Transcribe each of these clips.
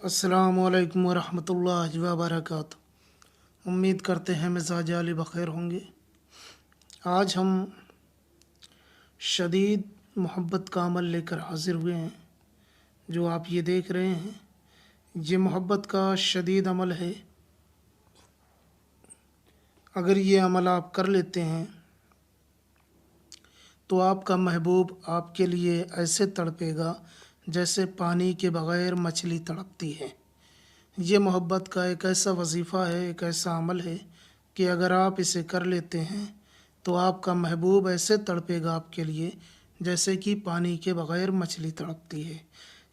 अस्सलामुअलैकुम वरहमतुल्लाहि वबरकातुहू। उम्मीद करते हैं मिजाज आली बख़ैर होंगे। आज हम शदीद मोहब्बत का अमल लेकर हाज़िर हुए हैं। जो आप ये देख रहे हैं, ये मोहब्बत का शदीद अमल है। अगर ये अमल आप कर लेते हैं तो आपका महबूब आपके लिए ऐसे तड़पेगा जैसे पानी के बग़ैर मछली तड़पती है। ये मोहब्बत का एक ऐसा वजीफ़ा है, एक ऐसा अमल है कि अगर आप इसे कर लेते हैं तो आपका महबूब ऐसे तड़पेगा आपके लिए जैसे कि पानी के बग़ैर मछली तड़पती है।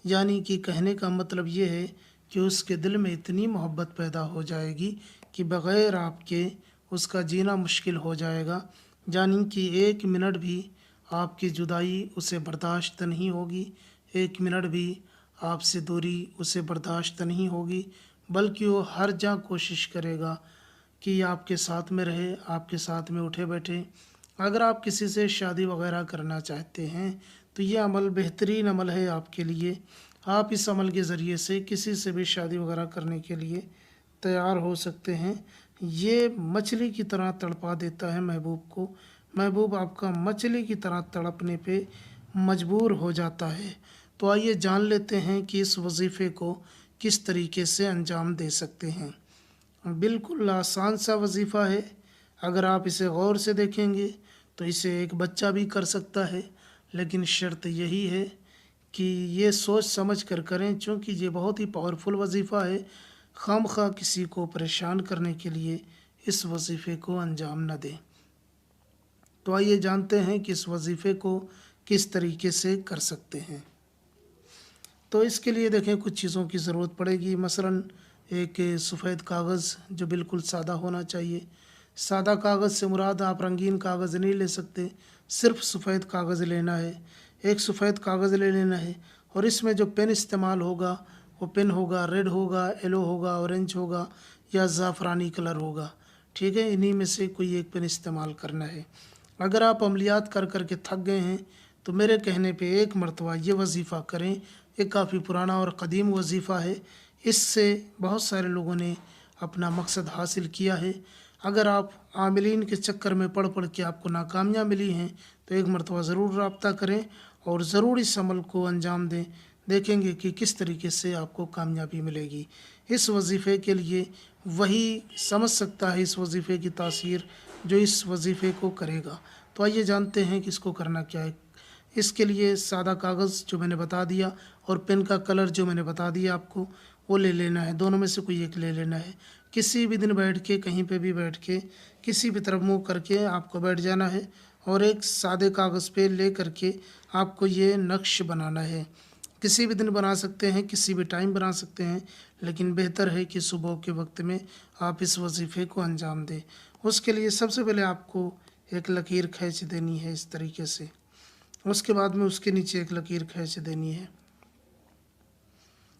यानी कि कहने का मतलब ये है कि उसके दिल में इतनी मोहब्बत पैदा हो जाएगी कि बग़ैर आपके उसका जीना मुश्किल हो जाएगा। यानी कि एक मिनट भी आपकी जुदाई उसे बर्दाश्त नहीं होगी, एक मिनट भी आपसे दूरी उसे बर्दाश्त नहीं होगी, बल्कि वो हर जगह कोशिश करेगा कि आपके साथ में रहे, आपके साथ में उठे बैठे। अगर आप किसी से शादी वगैरह करना चाहते हैं तो ये अमल बेहतरीन अमल है आपके लिए। आप इस अमल के ज़रिए से किसी से भी शादी वगैरह करने के लिए तैयार हो सकते हैं। ये मछली की तरह तड़पा देता है महबूब को। महबूब आपका मछली की तरह तड़पने पे मजबूर हो जाता है। तो आइए जान लेते हैं कि इस वजीफ़े को किस तरीके से अंजाम दे सकते हैं। बिल्कुल आसान सा वजीफ़ा है। अगर आप इसे गौर से देखेंगे तो इसे एक बच्चा भी कर सकता है, लेकिन शर्त यही है कि ये सोच समझ कर करें, क्योंकि ये बहुत ही पावरफुल वजीफ़ा है। खामखा किसी को परेशान करने के लिए इस वजीफ़े को अंजाम न दें। तो आइए जानते हैं कि इस वजीफ़े को किस तरीके से कर सकते हैं। तो इसके लिए देखें कुछ चीज़ों की ज़रूरत पड़ेगी। मसलन एक सफ़ेद कागज़ जो बिल्कुल सादा होना चाहिए। सादा कागज़ से मुराद आप रंगीन कागज़ नहीं ले सकते, सिर्फ़ सफ़ेद कागज़ लेना है। एक सफ़ेद कागज़ ले लेना है और इसमें जो पेन इस्तेमाल होगा वो पेन होगा रेड होगा, येलो होगा, ऑरेंज होगा या ज़ाफ़रानी कलर होगा। ठीक है, इन्हीं में से कोई एक पेन इस्तेमाल करना है। अगर आप अमलियात कर कर के थक गए हैं तो मेरे कहने पे एक मरतबा ये वजीफ़ा करें। ये काफ़ी पुराना और क़दीम वजीफ़ा है। इससे बहुत सारे लोगों ने अपना मकसद हासिल किया है। अगर आप आमिलीन के चक्कर में पढ़ पढ़ के आपको नाकामियाँ मिली हैं तो एक मरतबा ज़रूर रब्ता करें और ज़रूर इस अमल को अंजाम दें। देखेंगे कि किस तरीके से आपको कामयाबी मिलेगी। इस वजीफ़े के लिए वही समझ सकता है इस वजीफ़े की तासीर जो इस वजीफ़े को करेगा। तो आइए जानते हैं कि इसको करना क्या है। इसके लिए सादा कागज़ जो मैंने बता दिया और पेन का कलर जो मैंने बता दिया आपको, वो ले लेना है। दोनों में से कोई एक ले लेना है। किसी भी दिन बैठ के, कहीं पे भी बैठ के, किसी भी तरफ मुँह करके आपको बैठ जाना है और एक सादे कागज़ पे ले करके आपको ये नक्श बनाना है। किसी भी दिन बना सकते हैं, किसी भी टाइम बना सकते हैं, लेकिन बेहतर है कि सुबह के वक्त में आप इस वजीफ़े को अंजाम दें। उसके लिए सबसे पहले आपको एक लकीर खींच देनी है इस तरीके से। उसके बाद में उसके नीचे एक लकीर खींच देनी है।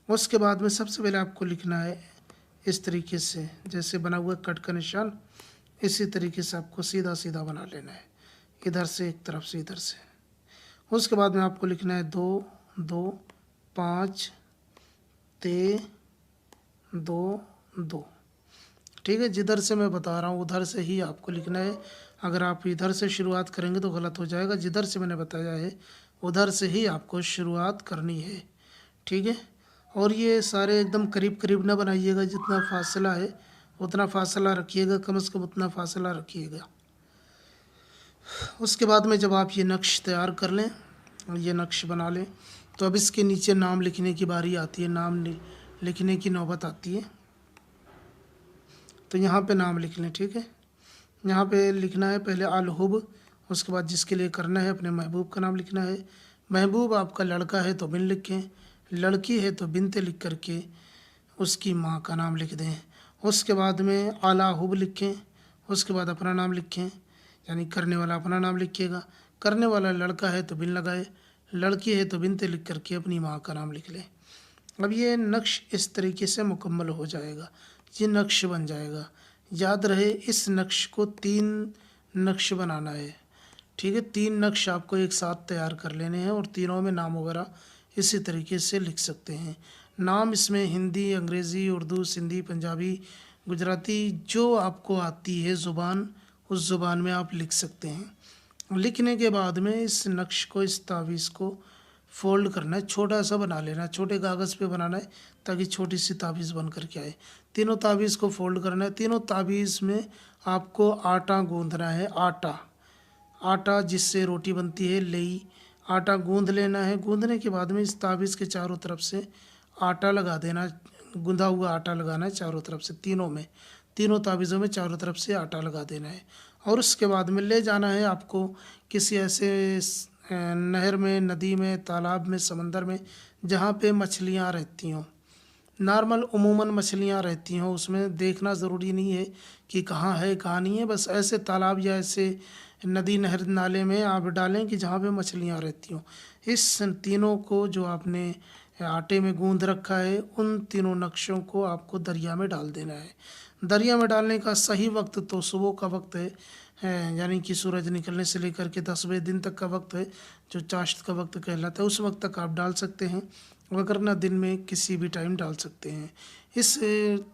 उसके बाद में सबसे पहले आपको लिखना है इस तरीके से, जैसे बना हुआ कट का निशान, इसी तरीके से आपको सीधा सीधा बना लेना है, इधर से एक तरफ से इधर से। उसके बाद में आपको लिखना है 2 2 5 3 2 2। ठीक है, जिधर से मैं बता रहा हूँ उधर से ही आपको लिखना है। अगर आप इधर से शुरुआत करेंगे तो गलत हो जाएगा। जिधर से मैंने बताया है उधर से ही आपको शुरुआत करनी है। ठीक है, और ये सारे एकदम करीब करीब ना बनाइएगा, जितना फासला है उतना फासला रखिएगा, कम से कम उतना फासला रखिएगा। उसके बाद में जब आप ये नक्श तैयार कर लें, ये नक्श बना लें, तो अब इसके नीचे नाम लिखने की बारी आती है, नाम लिखने की नौबत आती है। तो यहाँ पे नाम लिख लें। ठीक है, यहाँ पे लिखना है पहले अल हुब, उसके बाद जिसके लिए करना है अपने महबूब का नाम लिखना है। महबूब आपका लड़का है तो बिन लिखें, लड़की है तो बिनते लिख करके उसकी माँ का नाम लिख दें। उसके बाद में आला हुब लिखें, उसके बाद अपना नाम लिखें, यानी करने वाला अपना नाम लिखिएगा। करने वाला लड़का है तो बिन लगाए, लड़की है तो बिनते लिख करके अपनी माँ का नाम लिख लें। अब ये नक्श इस तरीके से मुकम्मल हो जाएगा, ये नक्श बन जाएगा। याद रहे इस नक्श को 3 नक्श बनाना है। ठीक है, 3 नक्श आपको एक साथ तैयार कर लेने हैं और तीनों में नाम वगैरह इसी तरीके से लिख सकते हैं। नाम इसमें हिंदी, अंग्रेज़ी, उर्दू, सिंधी, पंजाबी, गुजराती जो आपको आती है ज़ुबान, उस ज़ुबान में आप लिख सकते हैं। लिखने के बाद में इस नक्श को, इस तावीज़ को फ़ोल्ड करना है, छोटा-सा बना लेना है, छोटे कागज़ पे बनाना है ताकि छोटी-सी तावीज़ बन कर के आए। तीनों तावीज़ को फ़ोल्ड करना है। तीनों तावीज़ में आपको आटा गूँथना है, आटा जिससे रोटी बनती है, लेई, आटा गूँध लेना है। गूँधने के बाद में इस तावीज़ के चारों तरफ से आटा लगा देना, गूँधा हुआ आटा लगाना है चारों तरफ से, तीनों तावीज़ों में चारों तरफ से आटा लगा देना है। और उसके बाद में ले जाना है आपको किसी ऐसे नहर में, नदी में, तालाब में, समंदर में जहाँ पे मछलियाँ रहती हों। नॉर्मल उमूमन मछलियाँ रहती हों, उसमें देखना ज़रूरी नहीं है कि कहाँ है कहाँ नहीं है, बस ऐसे तालाब या ऐसे नदी, नहर, नाले में आप डालें कि जहाँ पे मछलियाँ रहती हों। इस तीनों को जो आपने आटे में गूँध रखा है, उन तीनों नक्शों को आपको दरिया में डाल देना है। दरिया में डालने का सही वक्त तो सुबह का वक्त है, यानी कि सूरज निकलने से लेकर के 10 बजे दिन तक का वक्त है, जो चाश्त का वक्त कहलाता है। उस वक्त तक आप डाल सकते हैं, वरना दिन में किसी भी टाइम डाल सकते हैं। इस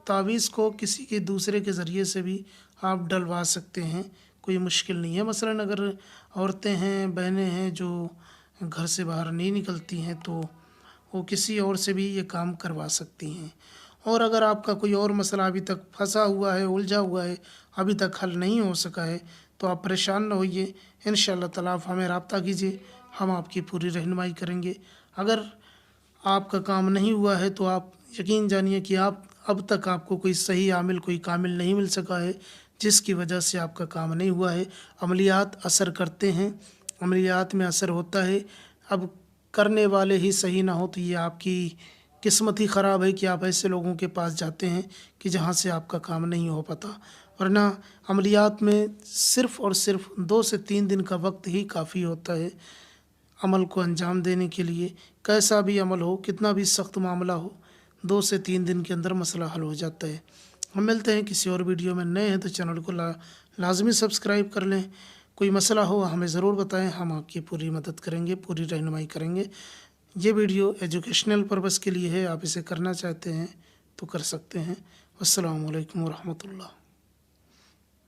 तावीज़ को किसी के दूसरे के ज़रिए से भी आप डलवा सकते हैं, कोई मुश्किल नहीं है। मसलन अगर औरतें हैं, बहनें हैं जो घर से बाहर नहीं निकलती हैं, तो वो किसी और से भी ये काम करवा सकती हैं। और अगर आपका कोई और मसला अभी तक फंसा हुआ है, उलझा हुआ है, अभी तक हल नहीं हो सका है, तो आप परेशान न होइए। इंशाअल्लाह ताला आप हमें राब्ता कीजिए, हम आपकी पूरी रहनुमाई करेंगे। अगर आपका काम नहीं हुआ है तो आप यकीन जानिए कि आप अब तक आपको कोई सही आमिल, कोई कामिल नहीं मिल सका है, जिसकी वजह से आपका काम नहीं हुआ है। अमलियात असर करते हैं, अमलियात में असर होता है। अब करने वाले ही सही ना हो तो ये आपकी किस्मत ही ख़राब है कि आप ऐसे लोगों के पास जाते हैं कि जहाँ से आपका काम नहीं हो पाता। वरना अमलियात में सिर्फ़ और सिर्फ 2 से 3 दिन का वक्त ही काफ़ी होता है अमल को अंजाम देने के लिए। कैसा भी अमल हो, कितना भी सख्त मामला हो, 2 से 3 दिन के अंदर मसला हल हो जाता है। हम मिलते हैं किसी और वीडियो में। नए हैं तो चैनल को लाजमी सब्सक्राइब कर लें। कोई मसला हो हमें ज़रूर बताएं, हम आपकी पूरी मदद करेंगे, पूरी रहनुमाई करेंगे। ये वीडियो एजुकेशनल पर्पज़ के लिए है, आप इसे करना चाहते हैं तो कर सकते हैं। अस्सलामु अलैकुम व रहमतुल्लाह।